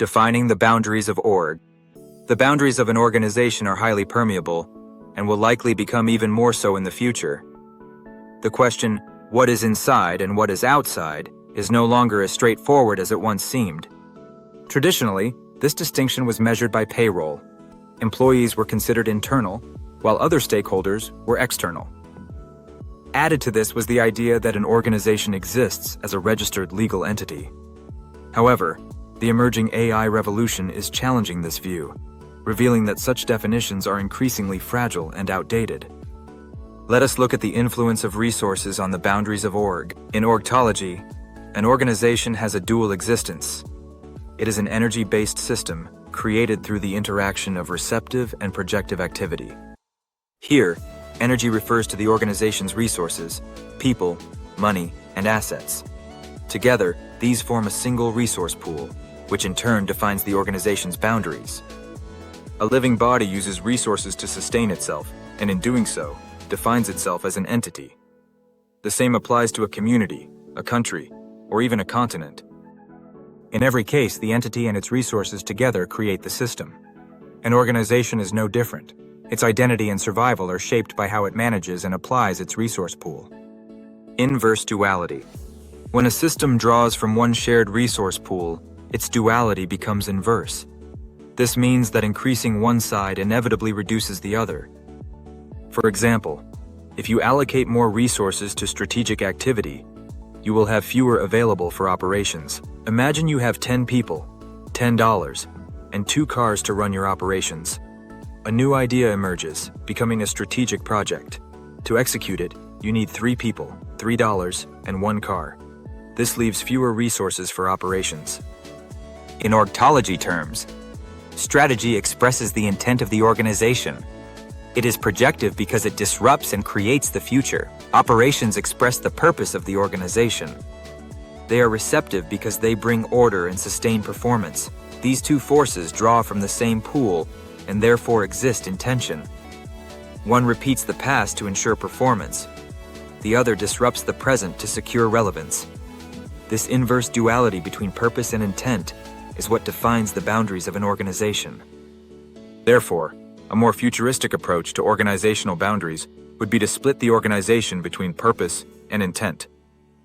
Defining the boundaries of org. The boundaries of an organization are highly permeable and will likely become even more so in the future. The question, what is inside and what is outside, is no longer as straightforward as it once seemed. Traditionally, this distinction was measured by payroll. Employees were considered internal, while other stakeholders were external. Added to this was the idea that an organization exists as a registered legal entity. However, the emerging AI revolution is challenging this view, revealing that such definitions are increasingly fragile and outdated. Let us look at the influence of resources on the boundaries of org. In Orgtology, an organization has a dual existence. It is an energy-based system created through the interaction of receptive and projective activity. Here, energy refers to the organization's resources, people, money, and assets. Together, these form a single resource pool, which in turn defines the organization's boundaries. A living body uses resources to sustain itself, and in doing so, defines itself as an entity. The same applies to a community, a country, or even a continent. In every case, the entity and its resources together create the system. An organization is no different. Its identity and survival are shaped by how it manages and applies its resource pool. Inverse duality. When a system draws from one shared resource pool, its duality becomes inverse. This means that increasing one side inevitably reduces the other. For example, if you allocate more resources to strategic activity, you will have fewer available for operations. Imagine you have 10 people, $10, and 2 cars to run your operations. A new idea emerges, becoming a strategic project. To execute it, you need 3 people, $3, and 1 car. This leaves fewer resources for operations. In Orgtology terms, strategy expresses the intent of the organization. It is projective because it disrupts and creates the future. Operations express the purpose of the organization. They are receptive because they bring order and sustain performance. These two forces draw from the same pool and therefore exist in tension. One repeats the past to ensure performance. The other disrupts the present to secure relevance. This inverse duality between purpose and intent is what defines the boundaries of an organization. Therefore, a more futuristic approach to organizational boundaries would be to split the organization between purpose and intent.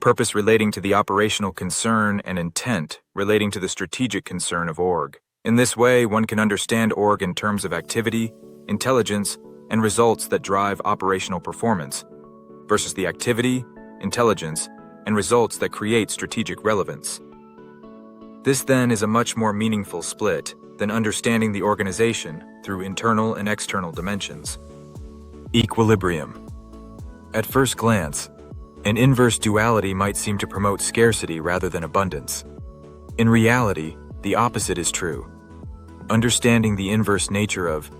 Purpose relating to the operational concern and intent relating to the strategic concern of org. In this way, one can understand org in terms of activity, intelligence, and results that drive operational performance, versus the activity, intelligence, and results that create strategic relevance. This then is a much more meaningful split than understanding the organization through internal and external dimensions. Equilibrium. At first glance, an inverse duality might seem to promote scarcity rather than abundance. In reality, the opposite is true. Understanding the inverse nature of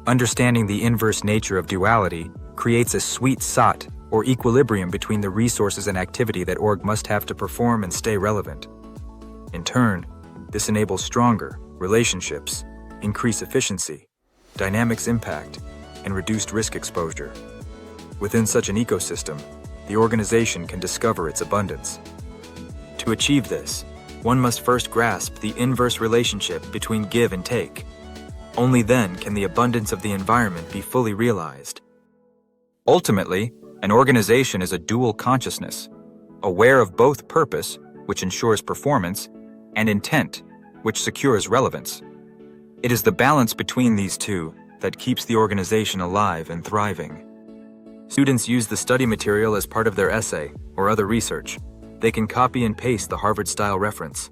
Understanding the inverse nature of duality creates a sweet spot or equilibrium between the resources and activity that org must have to perform and stay relevant. In turn, this enables stronger relationships, increased efficiency, dynamics impact, and reduced risk exposure. Within such an ecosystem, the organization can discover its abundance. To achieve this, one must first grasp the inverse relationship between give and take. Only then can the abundance of the environment be fully realized. Ultimately, an organization is a dual consciousness, aware of both purpose, which ensures performance, and intent, which secures relevance. It is the balance between these two that keeps the organization alive and thriving. Students use the study material as part of their essay or other research. They can copy and paste the Harvard-style reference.